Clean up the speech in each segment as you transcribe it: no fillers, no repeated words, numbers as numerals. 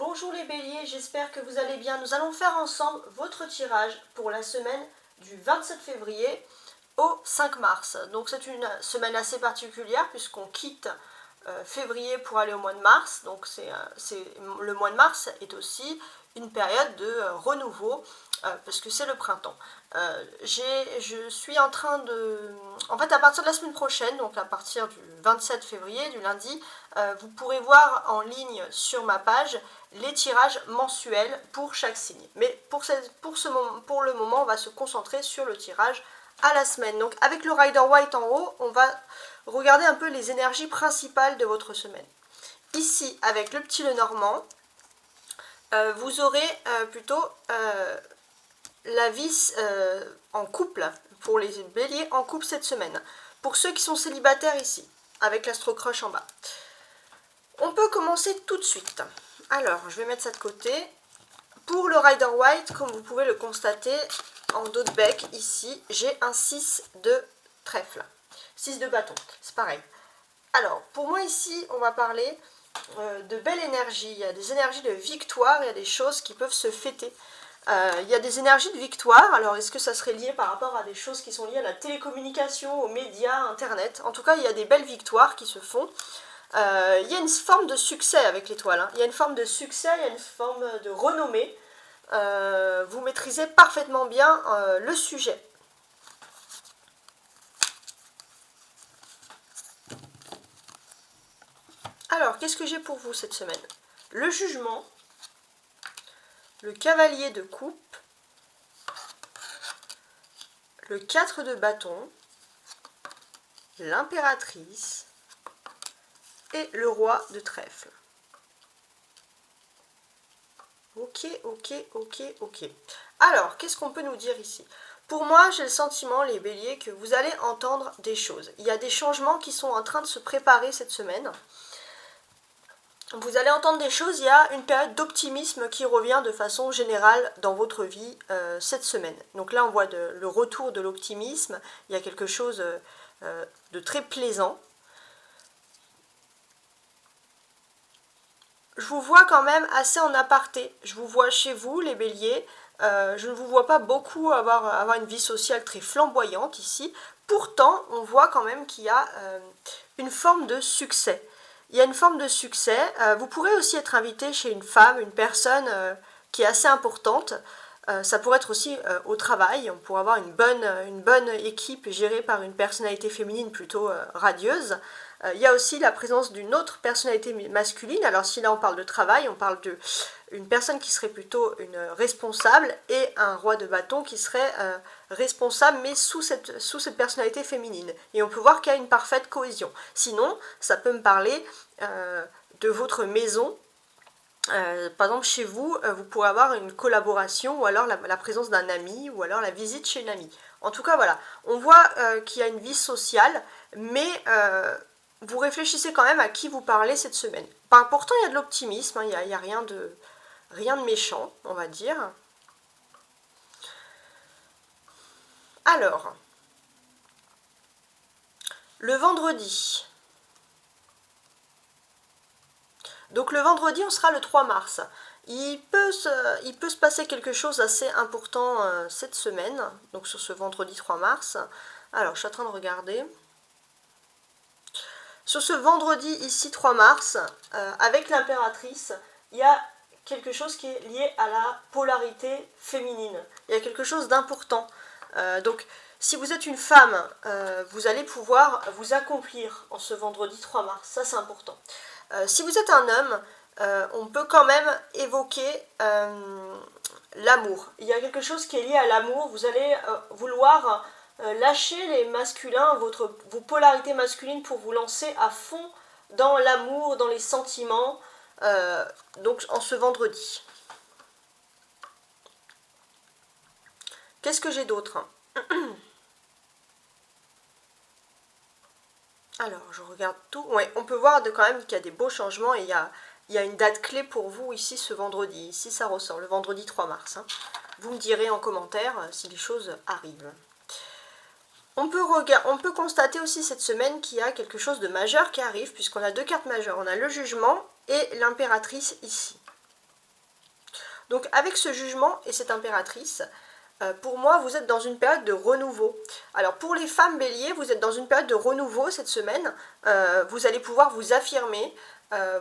Bonjour les béliers, j'espère que vous allez bien. Nous allons faire ensemble votre tirage pour la semaine du 27 février au 5 mars. Donc c'est une semaine assez particulière puisqu'on quitte février pour aller au mois de mars. Donc le mois de mars est aussi une période de renouveau parce que c'est le printemps. Je suis en train de... En fait, à partir de la semaine prochaine, donc à partir du 27 février, du lundi, vous pourrez voir en ligne sur ma page les tirages mensuels pour chaque signe. Mais pour le moment, on va se concentrer sur le tirage à la semaine. Donc avec le Rider White en haut, on va regarder un peu les énergies principales de votre semaine. Ici, avec le petit Lenormand, vous aurez plutôt la vis en couple, pour les béliers en couple cette semaine. Pour ceux qui sont célibataires ici, avec l'Astro Crush en bas. On peut commencer tout de suite. Alors, je vais mettre ça de côté. Pour le Rider White, comme vous pouvez le constater, en dos de bec, ici, j'ai un 6 de trèfle. 6 de bâton, c'est pareil. Alors, pour moi ici, on va parler de belle énergie. Il y a des énergies de victoire, il y a des choses qui peuvent se fêter. Il y a des énergies de victoire. Alors, est-ce que ça serait lié par rapport à des choses qui sont liées à la télécommunication, aux médias, Internet? En tout cas, il y a des belles victoires qui se font. Il y a une forme de succès avec l'étoile. Hein. Il y a une forme de succès, il y a une forme de renommée. Vous maîtrisez parfaitement bien le sujet. Alors, qu'est-ce que j'ai pour vous cette semaine? Le jugement, le cavalier de coupe, le 4 de bâton, l'impératrice et le roi de trèfle. Ok. Alors, qu'est-ce qu'on peut nous dire ici? Pour moi, j'ai le sentiment, les béliers, que vous allez entendre des choses. Il y a des changements qui sont en train de se préparer cette semaine. Vous allez entendre des choses, il y a une période d'optimisme qui revient de façon générale dans votre vie cette semaine. Donc là, on voit le retour de l'optimisme, il y a quelque chose de très plaisant. Je vous vois quand même assez en aparté, je vous vois chez vous, les béliers, je ne vous vois pas beaucoup avoir une vie sociale très flamboyante ici. Pourtant, on voit quand même qu'il y a une forme de succès. Il y a une forme de succès. Vous pourrez aussi être invité chez une femme, une personne qui est assez importante. Ça pourrait être aussi au travail. On pourrait avoir une bonne équipe gérée par une personnalité féminine plutôt radieuse. Il y a aussi la présence d'une autre personnalité masculine. Alors si là on parle de travail, on parle d'une personne qui serait plutôt une responsable et un roi de bâton qui serait responsable mais sous cette personnalité féminine. Et on peut voir qu'il y a une parfaite cohésion. Sinon, ça peut me parler de votre maison. Par exemple, chez vous, vous pourrez avoir une collaboration ou alors la présence d'un ami ou alors la visite chez une amie. En tout cas, voilà, on voit qu'il y a une vie sociale, mais vous réfléchissez quand même à qui vous parlez cette semaine. Pourtant, il y a de l'optimisme, hein, il n'y a rien de méchant, on va dire. Alors, le vendredi. Donc le vendredi, on sera le 3 mars. Il peut se passer quelque chose d'assez important cette semaine, donc sur ce vendredi 3 mars. Alors, je suis en train de regarder. Sur ce vendredi ici 3 mars, avec l'impératrice, il y a quelque chose qui est lié à la polarité féminine. Il y a quelque chose d'important. Donc, si vous êtes une femme, vous allez pouvoir vous accomplir en ce vendredi 3 mars. Ça, c'est important. Si vous êtes un homme, on peut quand même évoquer l'amour. Il y a quelque chose qui est lié à l'amour. Vous allez vouloir lâcher les masculins, vos polarités masculines pour vous lancer à fond dans l'amour, dans les sentiments, donc en ce vendredi. Qu'est-ce que j'ai d'autre? Alors, je regarde tout. Ouais, on peut voir quand même qu'il y a des beaux changements et il y a une date clé pour vous ici ce vendredi. Ici, ça ressort, le vendredi 3 mars. Hein. Vous me direz en commentaire si les choses arrivent. On peut constater aussi cette semaine qu'il y a quelque chose de majeur qui arrive, puisqu'on a deux cartes majeures. On a le jugement et l'impératrice ici. Donc avec ce jugement et cette impératrice, pour moi, vous êtes dans une période de renouveau. Alors pour les femmes béliers, vous êtes dans une période de renouveau cette semaine. Vous allez pouvoir vous affirmer,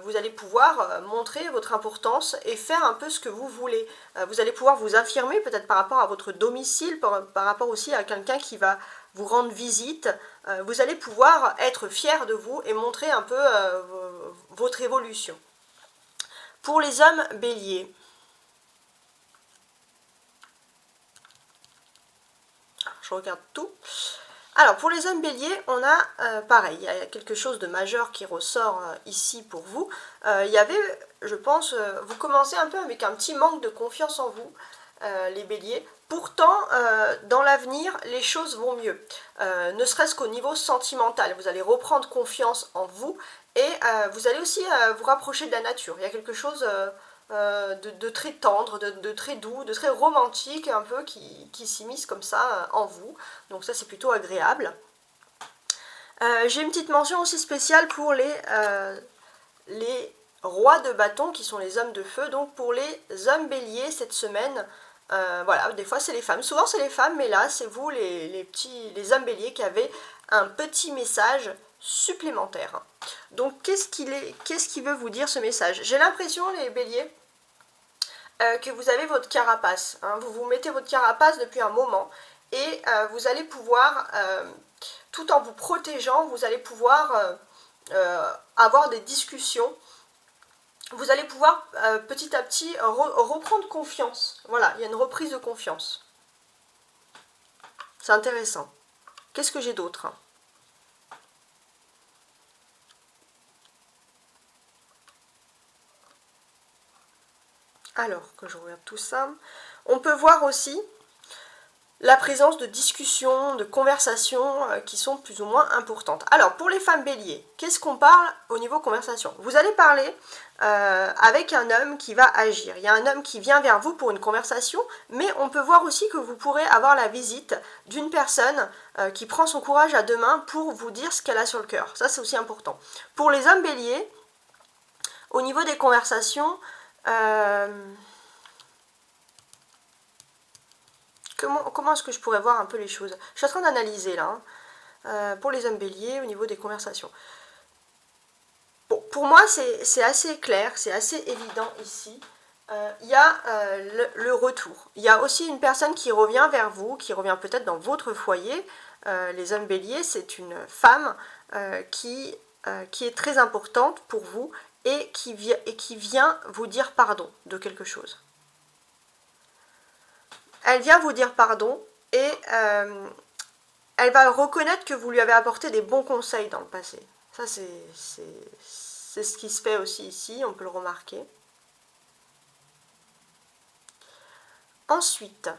vous allez pouvoir montrer votre importance et faire un peu ce que vous voulez. Vous allez pouvoir vous affirmer peut-être par rapport à votre domicile, par rapport aussi à quelqu'un qui va vous rendre visite. Vous allez pouvoir être fier de vous et montrer un peu votre évolution. Pour les hommes béliers, je regarde tout. Alors pour les hommes béliers, on a pareil, il y a quelque chose de majeur qui ressort ici pour vous. Il y avait, je pense, vous commencez un peu avec un petit manque de confiance en vous, les béliers. Pourtant, dans l'avenir, les choses vont mieux. Ne serait-ce qu'au niveau sentimental, vous allez reprendre confiance en vous et vous allez aussi vous rapprocher de la nature. Il y a quelque chose de très tendre, de très doux, de très romantique un peu qui s'immisce comme ça en vous. Donc ça c'est plutôt agréable. J'ai une petite mention aussi spéciale pour les rois de bâton qui sont les hommes de feu. Donc pour les hommes béliers cette semaine, voilà, des fois c'est les femmes, souvent c'est les femmes, mais là c'est vous les hommes béliers qui avez un petit message supplémentaire. Donc qu'est-ce qu'il veut vous dire ce message? J'ai l'impression les béliers que vous avez votre carapace, hein. Vous vous mettez votre carapace depuis un moment et vous allez pouvoir, tout en vous protégeant, vous allez pouvoir avoir des discussions, vous allez pouvoir petit à petit reprendre confiance. Voilà, il y a une reprise de confiance. C'est intéressant. Qu'est-ce que j'ai d'autre? Alors, que je regarde tout ça. On peut voir aussi la présence de discussions, de conversations qui sont plus ou moins importantes. Alors, pour les femmes béliers, qu'est-ce qu'on parle au niveau conversation? Vous allez parler avec un homme qui va agir. Il y a un homme qui vient vers vous pour une conversation, mais on peut voir aussi que vous pourrez avoir la visite d'une personne qui prend son courage à deux mains pour vous dire ce qu'elle a sur le cœur. Ça, c'est aussi important. Pour les hommes béliers, au niveau des conversations, comment est-ce que je pourrais voir un peu les choses? Je suis en train d'analyser là, hein, pour les hommes béliers au niveau des conversations. Bon, pour moi c'est assez clair, c'est assez évident ici. Il y a le retour. Il y a aussi une personne qui revient vers vous, qui revient peut-être dans votre foyer. Les hommes béliers, c'est une femme qui est très importante pour vous et qui vient vous dire pardon de quelque chose. Elle vient vous dire pardon et elle va reconnaître que vous lui avez apporté des bons conseils dans le passé. Ça, c'est ce qui se fait aussi ici, on peut le remarquer. Ensuite,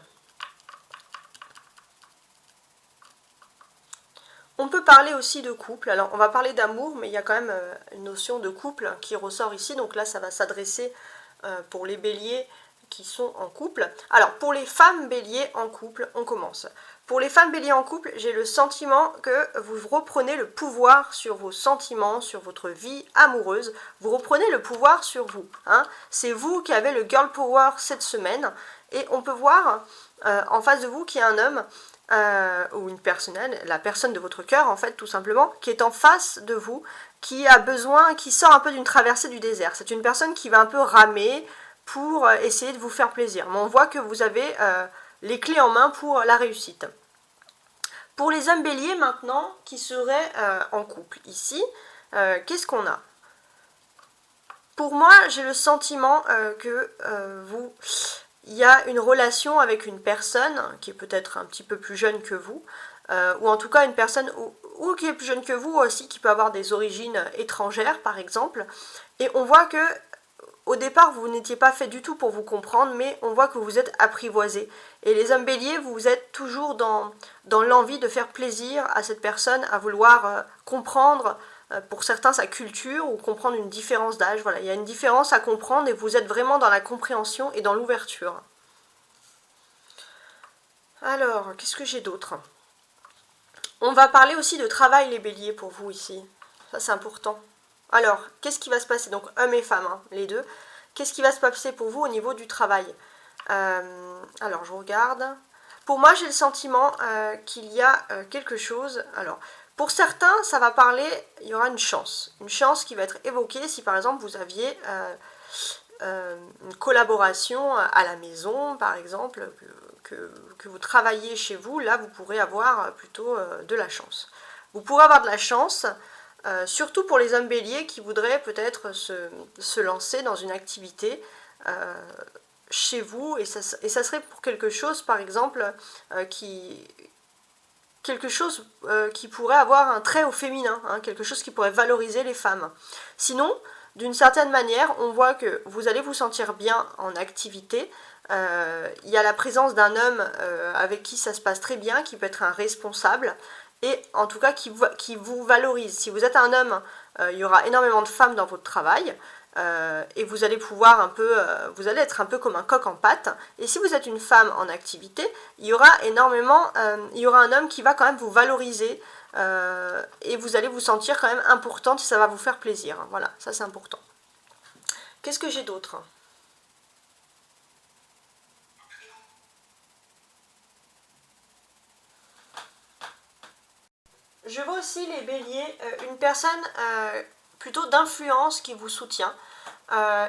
on peut parler aussi de couple. Alors, on va parler d'amour, mais il y a quand même une notion de couple qui ressort ici. Donc là, ça va s'adresser pour les béliers qui sont en couple. Alors, pour les femmes béliers en couple, on commence. Pour les femmes béliers en couple, j'ai le sentiment que vous reprenez le pouvoir sur vos sentiments, sur votre vie amoureuse. Vous reprenez le pouvoir sur vous, hein. C'est vous qui avez le girl power cette semaine. Et on peut voir en face de vous qu'il y a un homme ou une personne, la personne de votre cœur en fait tout simplement, qui est en face de vous, qui a besoin, qui sort un peu d'une traversée du désert. C'est une personne qui va un peu ramer pour essayer de vous faire plaisir. Mais on voit que vous avez les clés en main pour la réussite. Pour les hommes béliers maintenant qui seraient en couple ici, qu'est-ce qu'on a? Pour moi, j'ai le sentiment que il y a une relation avec une personne qui est peut-être un petit peu plus jeune que vous, ou en tout cas une personne ou qui est plus jeune que vous aussi, qui peut avoir des origines étrangères par exemple, et on voit que au départ vous n'étiez pas fait du tout pour vous comprendre, mais on voit que vous êtes apprivoisé. Et les hommes béliers, vous êtes toujours dans l'envie de faire plaisir à cette personne, à vouloir comprendre pour certains sa culture ou comprendre une différence d'âge. Voilà, il y a une différence à comprendre et vous êtes vraiment dans la compréhension et dans l'ouverture. Alors, qu'est-ce que j'ai d'autre? On va parler aussi de travail, les béliers, pour vous ici. Ça, c'est important. Alors, qu'est-ce qui va se passer? Donc, hommes et femmes, hein, les deux. Qu'est-ce qui va se passer pour vous au niveau du travail? Alors, je regarde. Pour moi, j'ai le sentiment qu'il y a quelque chose. Alors, pour certains, ça va parler, il y aura une chance qui va être évoquée si par exemple vous aviez une collaboration à la maison, par exemple, que vous travaillez chez vous, là vous pourrez avoir plutôt de la chance. Vous pourrez avoir de la chance, surtout pour les hommes béliers qui voudraient peut-être se lancer dans une activité chez vous, et ça serait pour quelque chose, par exemple, qui pourrait avoir un trait au féminin, hein, quelque chose qui pourrait valoriser les femmes. Sinon, d'une certaine manière, on voit que vous allez vous sentir bien en activité. Il y a la présence d'un homme avec qui ça se passe très bien, qui peut être un responsable, et en tout cas qui vous valorise. Si vous êtes un homme, il y aura énormément de femmes dans votre travail, et vous allez pouvoir vous allez être un peu comme un coq en pâte. Et si vous êtes une femme en activité, il y aura un homme qui va quand même vous valoriser, et vous allez vous sentir quand même importante, ça va vous faire plaisir. Voilà, ça c'est important. Qu'est-ce que j'ai d'autre? Je vois aussi, les béliers, une personne plutôt d'influence qui vous soutient.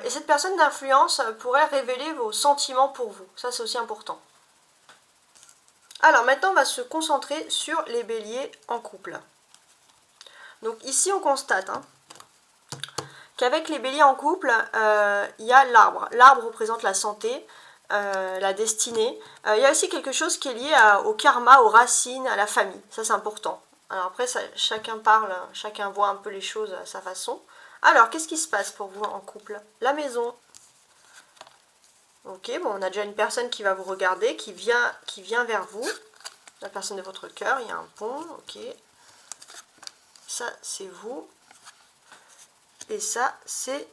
Et cette personne d'influence pourrait révéler vos sentiments pour vous. Ça, c'est aussi important. Alors, maintenant, on va se concentrer sur les béliers en couple. Donc, ici, on constate qu'avec les béliers en couple, il y a l'arbre. L'arbre représente la santé, la destinée. Il y a aussi quelque chose qui est lié au karma, aux racines, à la famille. Ça, c'est important. Alors après, chacun parle, chacun voit un peu les choses à sa façon. Alors, qu'est-ce qui se passe pour vous en couple? La maison. Ok, bon, on a déjà une personne qui va vous regarder, qui vient vers vous. La personne de votre cœur, il y a un pont, ok. Ça, c'est vous. Et ça, c'est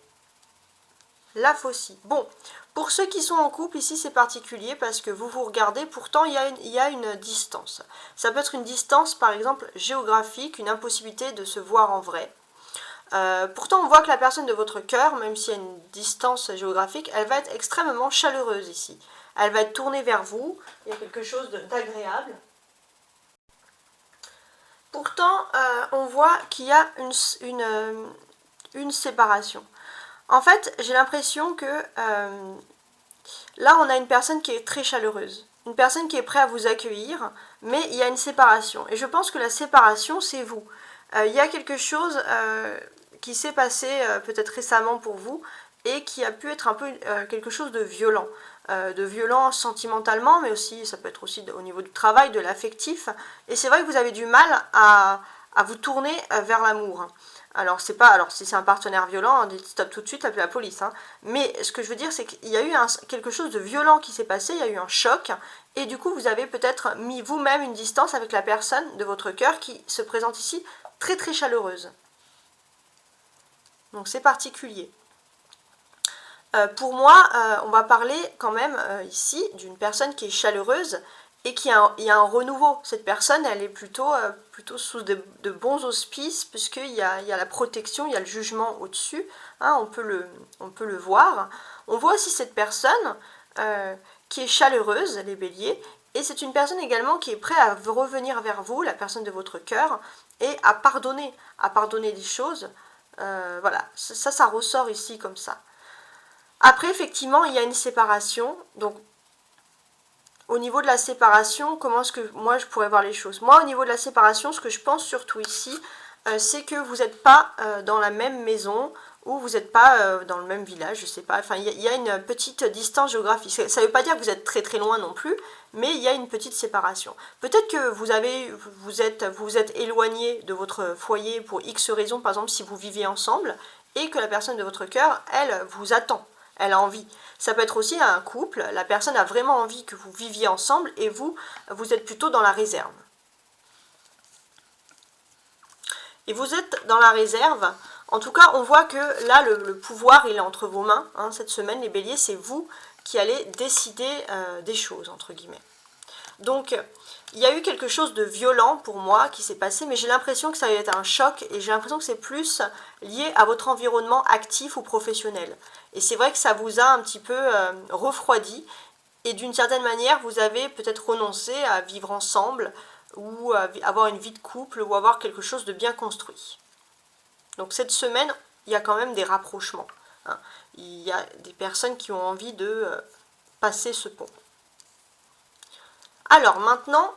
la faucille. Bon, pour ceux qui sont en couple, ici, c'est particulier parce que vous vous regardez, pourtant, il y a une distance. Ça peut être une distance, par exemple, géographique, une impossibilité de se voir en vrai. Pourtant, on voit que la personne de votre cœur, même s'il y a une distance géographique, elle va être extrêmement chaleureuse ici. Elle va être tournée vers vous, il y a quelque chose d'agréable. Pourtant, on voit qu'il y a une séparation. En fait, j'ai l'impression que là, on a une personne qui est très chaleureuse. Une personne qui est prête à vous accueillir, mais il y a une séparation. Et je pense que la séparation, c'est vous. Il y a quelque chose qui s'est passé peut-être récemment pour vous et qui a pu être un peu quelque chose de violent sentimentalement, mais aussi ça peut être aussi au niveau du travail, de l'affectif. Et c'est vrai que vous avez du mal à vous tourner vers l'amour. Alors si c'est un partenaire violent, dites stop tout de suite, appelez la police. Mais ce que je veux dire, c'est qu'il y a eu quelque chose de violent qui s'est passé, il y a eu un choc, et du coup vous avez peut-être mis vous-même une distance avec la personne de votre cœur qui se présente ici très très chaleureuse. Donc c'est particulier. Pour moi, on va parler quand même ici d'une personne qui est chaleureuse et il y a un renouveau. Cette personne, elle est plutôt sous de bons auspices, puisqu'il y a la protection, il y a le jugement au-dessus, on peut le voir. On voit aussi cette personne qui est chaleureuse, les béliers, et c'est une personne également qui est prête à revenir vers vous, la personne de votre cœur, et à pardonner des choses. Voilà, ça ressort ici comme ça. Après, effectivement, il y a une séparation. Donc, au niveau de la séparation, comment est-ce que moi je pourrais voir les choses? Moi, au niveau de la séparation, ce que je pense surtout ici, c'est que vous n'êtes pas dans la même maison, ou vous n'êtes pas dans le même village, je sais pas. Enfin, il y a une petite distance géographique. Ça ne veut pas dire que vous êtes très très loin non plus, mais il y a une petite séparation. Peut-être que vous êtes éloigné de votre foyer pour X raisons, par exemple si vous vivez ensemble, et que la personne de votre cœur, elle, vous attend. Elle a envie. Ça peut être aussi un couple, la personne a vraiment envie que vous viviez ensemble et vous êtes plutôt dans la réserve. Et vous êtes dans la réserve, en tout cas on voit que là le pouvoir il est entre vos mains, cette semaine les béliers, c'est vous qui allez décider des choses entre guillemets. Donc il y a eu quelque chose de violent pour moi qui s'est passé, mais j'ai l'impression que ça va être un choc et j'ai l'impression que c'est plus lié à votre environnement actif ou professionnel. Et c'est vrai que ça vous a un petit peu refroidi et d'une certaine manière, vous avez peut-être renoncé à vivre ensemble ou à avoir une vie de couple ou avoir quelque chose de bien construit. Donc cette semaine, il y a quand même des rapprochements. Hein. Il y a des personnes qui ont envie de passer ce pont. Alors maintenant,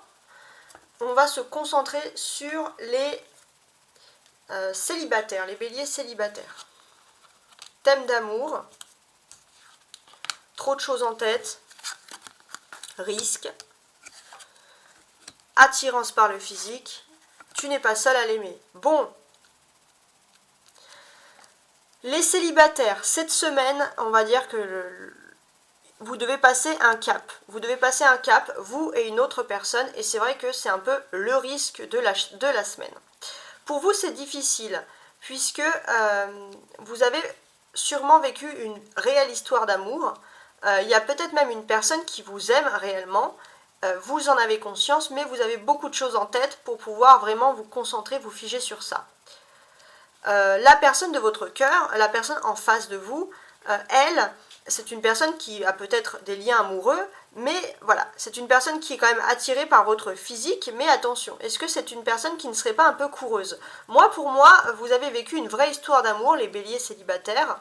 on va se concentrer sur les célibataires, les béliers célibataires. Thème d'amour, trop de choses en tête, risque, attirance par le physique, tu n'es pas seul à l'aimer. Bon, les célibataires, cette semaine, on va dire que vous devez passer un cap. Vous devez passer un cap, vous et une autre personne, et c'est vrai que c'est un peu le risque de la semaine. Pour vous, c'est difficile, puisque vous avez sûrement vécu une réelle histoire d'amour. Il y a peut-être même une personne qui vous aime réellement, vous en avez conscience, mais vous avez beaucoup de choses en tête pour pouvoir vraiment vous concentrer, vous figer sur ça. La personne de votre cœur, la personne en face de vous, elle, c'est une personne qui a peut-être des liens amoureux, mais voilà, c'est une personne qui est quand même attirée par votre physique, mais attention, est-ce que c'est une personne qui ne serait pas un peu coureuse? Moi, pour moi, vous avez vécu une vraie histoire d'amour, les béliers célibataires.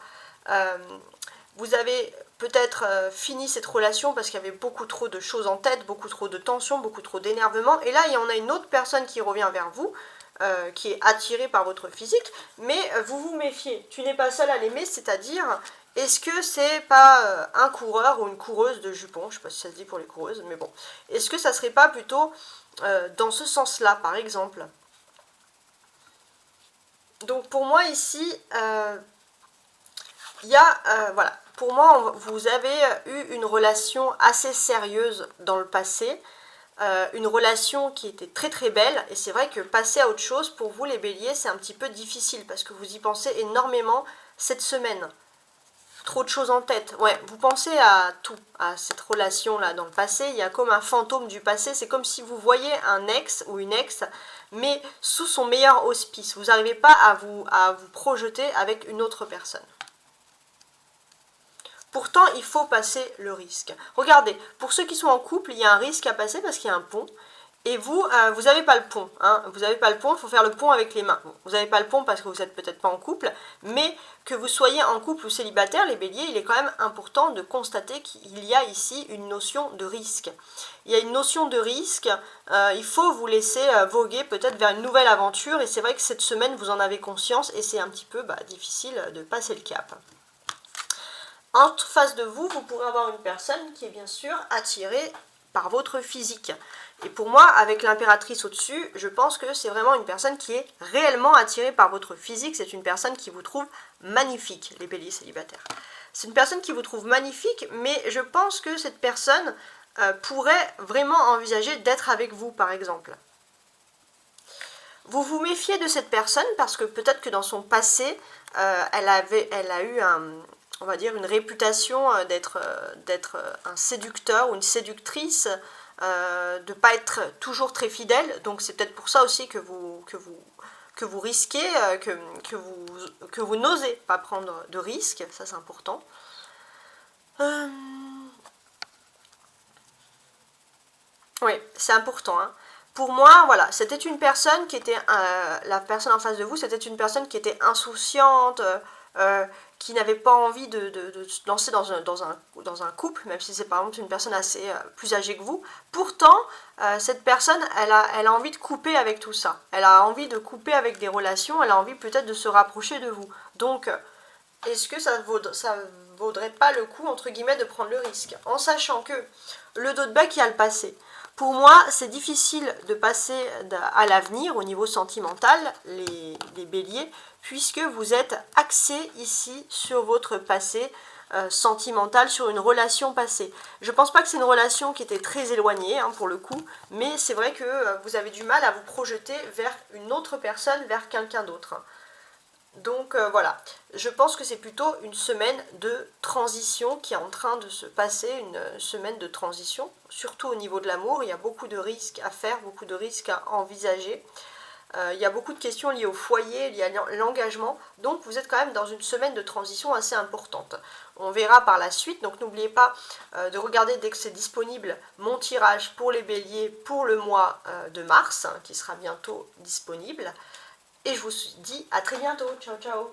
Vous avez peut-être fini cette relation parce qu'il y avait beaucoup trop de choses en tête, beaucoup trop de tensions, beaucoup trop d'énervement, et là, il y en a une autre personne qui revient vers vous, qui est attirée par votre physique, mais vous vous méfiez. Tu n'es pas seul à l'aimer, c'est-à-dire, est-ce que c'est pas un coureur ou une coureuse de jupons, je ne sais pas si ça se dit pour les coureuses, mais bon, est-ce que ça serait pas plutôt dans ce sens-là, par exemple? Donc pour moi ici, il y a, voilà, pour moi, vous avez eu une relation assez sérieuse dans le passé, une relation qui était très très belle, et c'est vrai que passer à autre chose, pour vous les béliers, c'est un petit peu difficile, parce que vous y pensez énormément cette semaine. Trop de choses en tête, ouais, vous pensez à tout, à cette relation-là dans le passé, il y a comme un fantôme du passé, c'est comme si vous voyez un ex ou une ex, mais sous son meilleur auspice, vous n'arrivez pas à vous projeter avec une autre personne. Pourtant, il faut passer le risque. Regardez, pour ceux qui sont en couple, il y a un risque à passer parce qu'il y a un pont. Et vous, vous n'avez pas le pont. Hein. Vous n'avez pas le pont, il faut faire le pont avec les mains. Bon, vous n'avez pas le pont parce que vous n'êtes peut-être pas en couple, mais que vous soyez en couple ou célibataire, les béliers, il est quand même important de constater qu'il y a ici une notion de risque. Il y a une notion de risque, il faut vous laisser voguer peut-être vers une nouvelle aventure, et c'est vrai que cette semaine, vous en avez conscience, et c'est un petit peu difficile de passer le cap. En face de vous, vous pourrez avoir une personne qui est bien sûr attirée par votre physique. Et pour moi, avec l'impératrice au-dessus, je pense que c'est vraiment une personne qui est réellement attirée par votre physique. C'est une personne qui vous trouve magnifique, les béliers célibataires. C'est une personne qui vous trouve magnifique, mais je pense que cette personne pourrait vraiment envisager d'être avec vous, par exemple. Vous vous méfiez de cette personne parce que peut-être que dans son passé, elle a eu on va dire une réputation d'être un séducteur ou une séductrice, de ne pas être toujours très fidèle. Donc c'est peut-être pour ça aussi que vous risquez, que vous n'osez pas prendre de risques, ça c'est important. Oui, c'est important. Hein. Pour moi, voilà, c'était une personne qui était, la personne en face de vous, c'était une personne qui était insouciante, qui n'avait pas envie de se lancer dans un couple, même si c'est par exemple une personne assez plus âgée que vous. Pourtant, cette personne, elle a envie de couper avec tout ça. Elle a envie de couper avec des relations, elle a envie peut-être de se rapprocher de vous. Donc, est-ce que ça vaudrait pas le coup, entre guillemets, de prendre le risque? En sachant que le dos de bec, il y a le passé. Pour moi, c'est difficile de passer à l'avenir au niveau sentimental, les béliers, puisque vous êtes axé ici sur votre passé sentimental, sur une relation passée. Je ne pense pas que c'est une relation qui était très éloignée, hein, pour le coup, mais c'est vrai que vous avez du mal à vous projeter vers une autre personne, vers quelqu'un d'autre. Donc voilà, je pense que c'est plutôt une semaine de transition qui est en train de se passer, une semaine de transition, surtout au niveau de l'amour. Il y a beaucoup de risques à faire, beaucoup de risques à envisager. Il y a beaucoup de questions liées au foyer, liées à l'engagement, donc vous êtes quand même dans une semaine de transition assez importante. On verra par la suite, donc n'oubliez pas de regarder dès que c'est disponible mon tirage pour les béliers pour le mois de mars, qui sera bientôt disponible. Et je vous dis à très bientôt, ciao ciao.